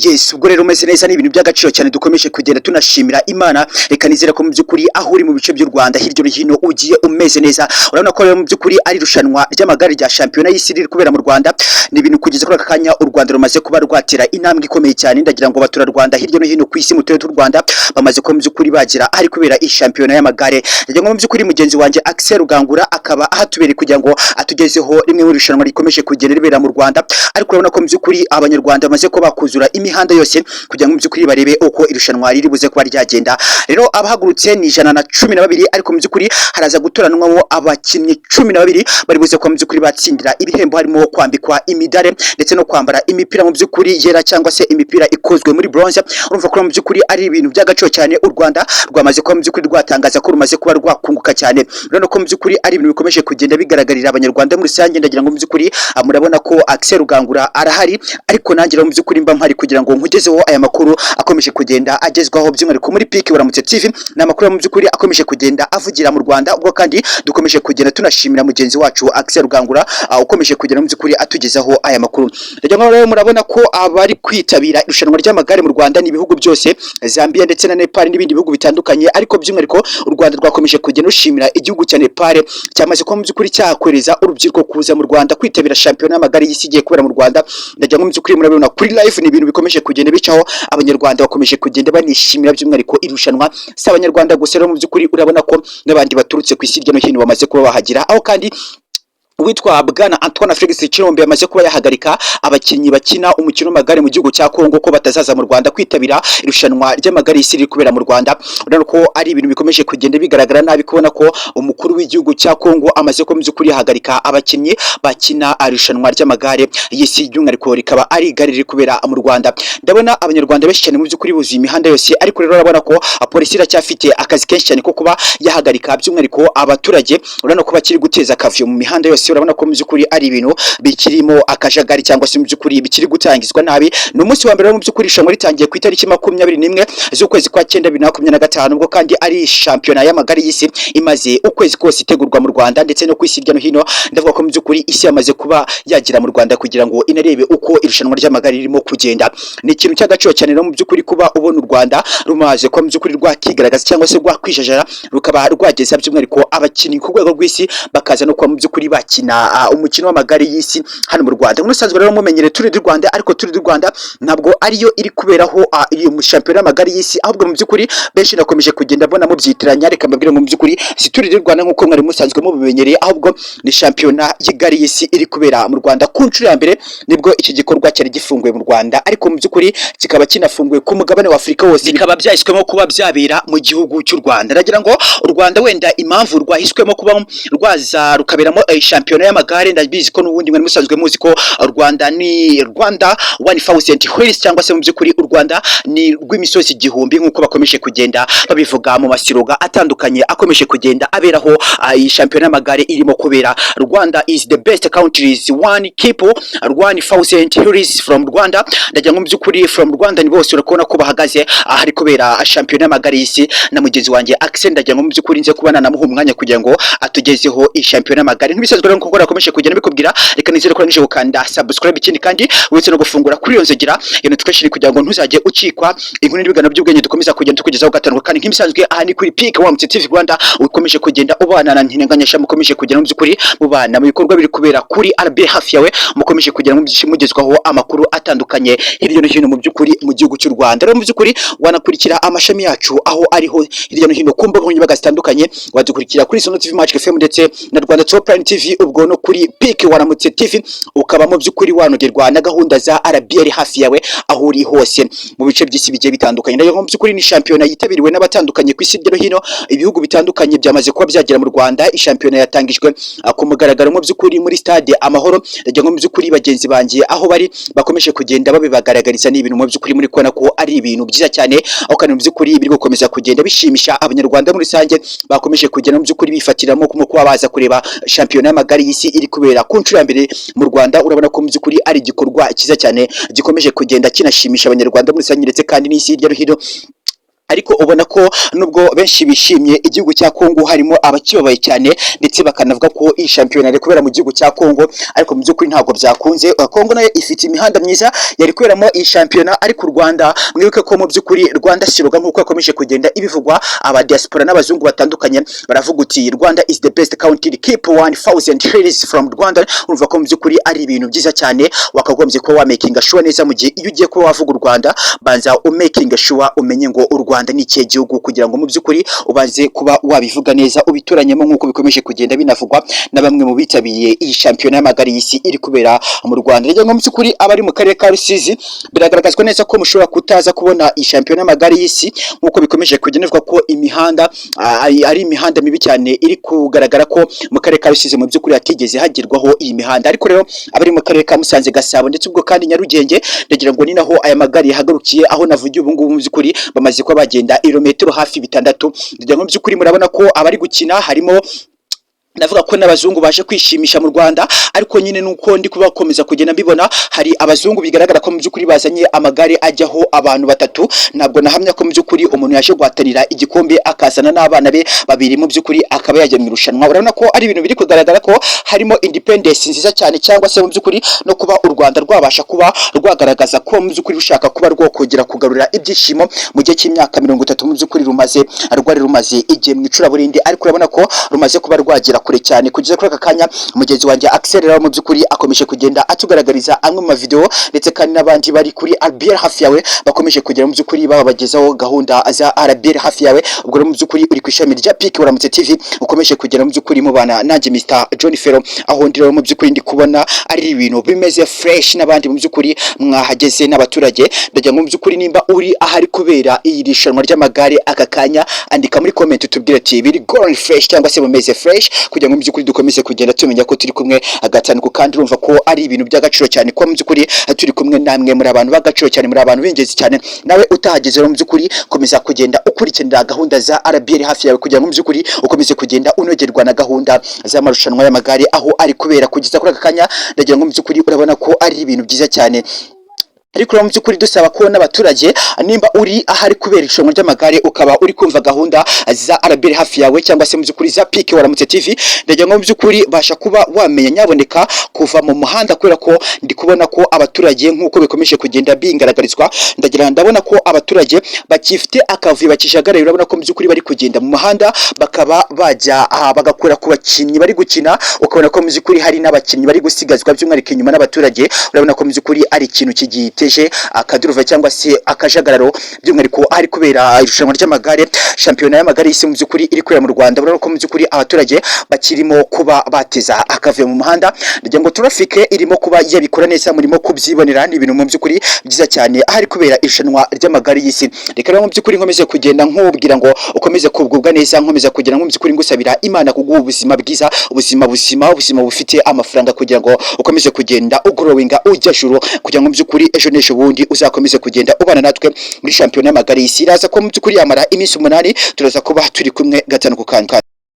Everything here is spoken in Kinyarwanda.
Yes, ubwo rero umeze neza n'ibintu by'agaciro cyane dukomeje kugenda tunashimira Imana. Reka nizera ko mu by'ukuri aho uri mu bice by'u Rwanda hirya no hino ugiye umeze neza. Urabona ko rero mu by'ukuri ari rushanwa ry'amagare rya shampiyona y'isi riri kubera mu Rwanda. Ni ibintu kugeza kuri aka kanya u Rwanda rumaze kuba rwatera intambwe ikomeye cyane. Ndagira ngo batura Rwanda hirya no hino ku isi mu turere tw'u Rwanda bamaze ko mu by'ukuri bagira ahari kubera iyi shampiyona y'amagare. Ndagira ngo mu by'ukuri mugenzi wanjye Axel Rugangura akaba ahatubereye kugira ngo atugezeho rimwe mu rushanwa rikomeje kugenda ribera mu Rwanda. Ariko urabona ko mu by'ukuri abanyarwanda bamaze ko bakuzura imihanda yose kugira ngo mu by'ukuri barebe uko irushanwa riri buze kuba ryagenda. Rero abahagurutse ni 112 ariko mu by'ukuri haraza gutoranwamo abakinnyi 12 bari buze kuba mu by'ukuri batsindira ibihembo, harimo kwambikwa imidare ndetse no kwambara imipira mu by'ukuri yera cyangwa se imipira ikozwe muri bronze. Urumva ko mu by'ukuri ari ibintu by'agaciro cyane u Rwanda rwamaze kuba mu by'ukuri rwatangaza ko rumaze kuba rwakunguka cyane. Urabona ko mu by'ukuri ari ibintu bikomeje kugenda bigaragarira abanyarwanda muri rusange. Ndagira ngo mu by'ukuri murabona ko Axel Rugangura arahari, ariko nanjye mu by'ukuri mba mpari kugira ngo nkugezeho aya makuru akomeje kugenda agezwaho by'umwihariko muri Peak Waramutse TV. Ni amakuru mu by'ukuri akomeje kugenda avugira mu Rwanda, ubwo kandi dukomeje kugenda tunashimira mugenzi wacu Axel Rugangura ukomeje kugenda mu by'ukuri atugezaho aya makuru. Ndagira ngo rero murabona ko abari kwitabira irushanwa ry'amagare mu Rwanda ni ibihugu byose, Zambia ndetse na Nepal n'ibindi bihugu bitandukanye, ariko by'umwihariko u Rwanda rwakomeje kugenda rushimira igihugu cya Nepal cyamaze ko mu by'ukuri cyakwereza urubyiruko kuza mu Rwanda kwitabira shampiyona y'amagare y'isi igiye kubera mu Rwanda. Ndagira ngo mu by'ukuri murabona kuri live ni ibintu bikomeje kugenda bicaho, abanyarwanda bakomeje kugenda banishimira by'umwihariko irushanwa. Si abanyarwanda gusa rero mu by'ukuri urabona ko n'abandi baturutse ku isi hirya no hino bamaze kuba bahagira, aho kandi witwa Bwana Antoine Felix Chilombe yamaze kuba yahagarika abakinnyi bakina umukino w'amagare mu gihugu cya Kongo ko batazaza mu Rwanda kwitabira irushanwa ry'amagare y'isi riri kubera mu Rwanda. Urabona ko ari ibintu bikomeje kugenda bigaragara nabi kubona ko umukuru w'igihugu cya Kongo amaze ko mu by'ukuri yahagarika abakinnyi bakina irushanwa ry'amagare y'isi, by'umwihariko rikaba ari igare riri kubera mu Rwanda. Ndabona abanyarwanda benshi cyane mu by'ukuri buzuye imihanda yose, ariko rero urabona ko polisi iracyafite akazi kenshi cyane ko kuba yahagarika by'umwihariko abaturage. Urabona ko bakiri guteza akavuyo mu mihanda yose. Urabona ko mu by'ukuri ari ibintu bikirimo akajagari cyangwa se mu by'ukuri bikiri gutangizwa nabi. Ni umunsi wa mbere mu by'ukuri irushanwa ritangiye ku itariki 21 z'ukwezi kwa 9 2025, ubwo kandi ari shampiyona y'amagare y'isi imaze ukwezi kose itegurwa mu Rwanda ndetse no ku isi hirya no hino. Ndavuga ko mu by'ukuri isi yamaze kuba yagira mu Rwanda kugira ngo inarebe uko irushanwa ry'amagare ririmo kugenda. Ni ikintu cy'agaciro cyane no mu by'ukuri kuba ubona u Rwanda rumaze ko mu by'ukuri rwakigaragaza cyangwa se rwakwijajara rukaba rwageza by'umwihariko abakinnyi ku rwego rw'isi bakaza no kuba mu by'ukuri bakina umukino w'amagare y'isi hano mu Rwanda. Musanzwe rero mumenyere Tour du Rwanda, ariko Tour du Rwanda ntabwo ariyo iri kuberaho iyo shampiyona y'amagare y'isi, ahubwo mu by'ukuri benshi nakomeje kugenda mbona mu byitiranya. Reka mbabwire mu by'ukuri si Tour du Rwanda nk'uko mwari musanzwe mubimenyereye, ahubwo ni shampiyona y'igare y'isi iri kubera mu Rwanda. Ku nshuro ya mbere nibwo iki gikorwa cyari gifunguye mu Rwanda, ariko mu by'ukuri kikaba kinafunguye ku mugabane wa Afurika wose, bikaba byahiswemo kuba byabera mu gihugu cy'u Rwanda. Ndagira ngo u Rwanda wenda impamvu rwahiswemo kuba rwaza rukaberamo shampiyona y'amagare, ndabizi ko n'ubundi mwari musanzwe muzi ko Rwanda ni Rwanda 1000 hills cyangwa se mu by'ukuri u Rwanda ni rw'imisozi igihumbi nk'uko bakomeje kugenda babivuga mu masiroga atandukanye akomeje kugenda aberaho iyi shampiyona y'amagare irimo kubera. Rwanda is the best countries, one people 1000 hills from Rwanda. Ndagira ngo mu by'ukuri from Rwanda ni bose urakubona ko bahagaze ahari kubera shampiyona y'amagare y'isi, na mugenzi wanjye Axel. Ndagira ngo mu by'ukuri nze kubana namuha umwanya kugira ngo atugezeho iyi shampiyona y'amagare nk'ibisanzwe rero nk'uko rakomeje kugenda bikubwira. Reka nizere ko nije gukanda subscribe, ikindi kandi uretse no gufungura kuri iyo nzogera iyo notification kugira ngo ntuzajye ucikwa inkuru n'ibigano by'ubwenge dukomeza kugenda tukugezaho gatanu kandi nk'ibisanzwe aha ni kuri Peak Waramutse TV Rwanda. Ukomeje kugenda ubana na ntinenganyasha, mukomeje kugenda mu by'ukuri mubana mu bikorwa biri kubera kuri RB hafi yawe, mukomeje kugenda mu byishimo mugezwaho amakuru atandukanye hirya no hino mu by'ukuri mu gihugu cy'u Rwanda. Rero mu by'ukuri wanakurikira amashami yacu aho ariho hirya no hino ku mbuga nkoranyambaga zitandukanye, wadukurikira kuri Sono TV, Magic FM ndetse na Rwanda Top Line TV, ubwo no kuri Peak Waramutse TV ukaba mu by'ukuri wanogerwa na gahunda za RBR hafi yawe aho uri hose mu bice by'isi bigiye bitandukanye. Ndayo mu by'ukuri ni shampiyona yitabiriwe n'abatandukanye ku isi hirya no hino, ibihugu bitandukanye byamaze kuba byagera mu Rwanda. Ishampiyona yatangijwe ku mugaragaro mu by'ukuri muri stade Amahoro. Ndayo mu by'ukuri bagenzi banjye aho bari bakomeje kugenda babibagaragariza, ni ibintu mu by'ukuri muri kubona ko ari ibintu byiza cyane, aho kandi mu by'ukuri biri gukomeza kugenda bishimisha abanyarwanda muri rusange bakomeje kugenda mu by'ukuri bifatiramo kuba baza kureba shampiyona y'amagare y'isi iri kubera ku nshuro ya mbere mu Rwanda. Urabona ko mu by'ukuri ari igikorwa cyiza cyane gikomeje kugenda kinashimisha abanyarwanda muri rusange ndetse kandi n'isi hirya no hino. ariko ubona ko nubwo benshi bishimye igihugu cya Kongo harimo abakibabaye cyane ndetse bakanavuga ko iyi shampiyona yari kubera mu gihugu cya Kongo, ariko mu by'ukuri ntabwo byakunze. Kongo nayo ifite imihanda myiza yari kuberamo iyi shampiyona, ariko u Rwanda mwibuke ko mu by'ukuri Rwanda siroga nk'uko yakomeje kugenda ibivugwa, aba diaspora n'abazungu batandukanye baravuga uti Rwanda is the best country, keep 1000 hills from Rwanda. Urumva ko mu by'ukuri ari ibintu byiza cyane, wakagombye ko wa making sure neza mu gihe iyo ugiye ko wavuga u Rwanda banza making sure umenye ngo u Rwanda ni ikihe gihugu, kugira ngo mu by'ukuri ubanze kuba wabivuga neza ubitoranyemo nk'uko bikomeje kugenda binavugwa na bamwe mu bitabiriye iyi shampiyona y'amagare y'isi iri kubera mu Rwanda. Rero mu by'ukuri abari mu karere ka Rusizi biragaragazwa neza ko mushobora kutaza kubona iyi shampiyona y'amagare y'isi nk'uko bikomeje kugenda bivugwa ko imihanda ari imihanda mibi cyane iri kugaragara ko mu karere ka Rusizi mu by'ukuri hatigeze hagerwaho iyi mihanda. Ariko rero abari mu karere ka Musanze, Gasabo ndetse ubwo kandi Nyarugenge, ndagira ngo ni naho aya magare yahagarukiye, aho navugiye ubu ngubu mu by'ukuri bamaze kuba bagenda ibirometero hafi 6. Ndagira ngo mu by'ukuri murabona ko abari gukina harimo ndavuga ko n'abazungu baje kwishimisha mu Rwanda, ariko nyine nuko ndi kubakomeza kugenda mbibona hari abazungu bigaragara ko mu by'ukuri bazanye amagare ajyaho abantu 3. Ntabwo nahamya ko mu by'ukuri umuntu yaje guhatanira igikombe akazana n'abana be babiri mu by'ukuri akaba yajya mu irushanwa. Urabona ko ari ibintu biri kugaragara ko harimo independence nziza cyane, cyangwa se mu by'ukuri no kuba u Rwanda rwabasha kuba rwagaragaza ko mu by'ukuri rushaka kuba rwokongera kugarura ibyishimo mu gihe cy'imyaka 30 mu by'ukuri rumaze igihe mu icuraburindi, ariko urabona ko rumaze kuba rwagira kure cyane. Kugeza kuri aka kanya mugenzi wanjye Axel rero mu by'ukuri akomeje kugenda atugaragariza amwe mu video, ndetse kandi n'abandi bari kuri RBL hafi yawe bakomeje kugera mu by'ukuri babagezaho gahunda za RBL hafi yawe. Ubwo rero mu by'ukuri uri kwishami rya Peak Uramutse TV ukomeje kugera mu by'ukuri mubana nanjye Mr John Ferro, aho ndi rero mu by'ukuri ndi kubona ari ibintu bimeze fresh, n'abandi mu by'ukuri mwahageze n'abaturage. Ndagira ngo mu by'ukuri nimba uri ahari kubera iyi rishanwa ry'amagare aka kanya, andika muri comment utubwire ati biri going fresh cyangwa se bumeze fresh, kugira ngo mu by'ukuri dukomeze kugenda tumenya ko turi kumwe agatanu ku kandi. Urumva ko ari ibintu by'agaciro cyane ko mu by'ukuri turi kumwe namwe muri abantu b'agaciro cyane, muri abantu b'ingenzi cyane. Nawe utahageze mu by'ukuri komeza kugenda ukurikirana gahunda za RBL hafi yawe, kugira ngo mu by'ukuri ukomeze kugenda unogerwa na gahunda z'amarushanwa y'amagare aho ari kubera. Kugeza kuri aka kanya ndagira ngo mu by'ukuri urabona ko ari ibintu byiza cyane, ariko mu by'ukuri dusaba ko n'abaturage nimba uri ahari kubera ishongo ry'amagare ukaba uri kumva gahunda za RBL hafi yawe, cyangwa se mu by'ukuri za Peak Uramutse TV, ndagira ngo mu by'ukuri basha kuba wamenya nyaboneka kuva mu muhanda, kubera ko ndi kubona ko abaturage nk'uko bikomeje kugenda bingaragarizwa, ndabona ko abaturage bakifite akavuyo bakijagaraye. Urabona ko mu by'ukuri bari kugenda mu muhanda bakaba bajya bagakora ku bakinnyi bari gukina, ukabona ko mu by'ukuri hari n'abakinnyi bari gusigazwa by'umwihariko inyuma n'abaturage. Urabona ko mu by'ukuri ari ikintu kigiteje akaduruva cyangwa se akajagararo, by'umwihariko ari kubera irushanwa ry'amagare, shampiyona y'amagare y'isi mu by'ukuri iri kubera mu Rwanda. Urabona ko mu by'ukuri abaturage bakirimo kuba bateza akavuyo mu muhanda, ndagira ngo traffic irimo kuba yabikora neza, murimo kubyibonera ni ibintu mu by'ukuri byiza cyane ahari kubera irushanwa ry'amagare y'isi. Reka rero mu by'ukuri nkomeze kugenda nkubwira ngo ukomeze kubwubwa neza, nkomeza kugira ngo mu by'ukuri ngusabira Imana kuguha ubuzima bwiza, ubuzima bufite amafaranga, kugira ngo ukomeze kugenda ugrowinga ujya juru, kugira ngo mu by'ukuri ejo n'ejo bundi uzakomeze kugenda ubana natwe muri shampiyona y'amagare y'isi. Iraza ko mu by'ukuri yamara iminsi 8 turaza kuba turi kumwe gatanu ku kandi.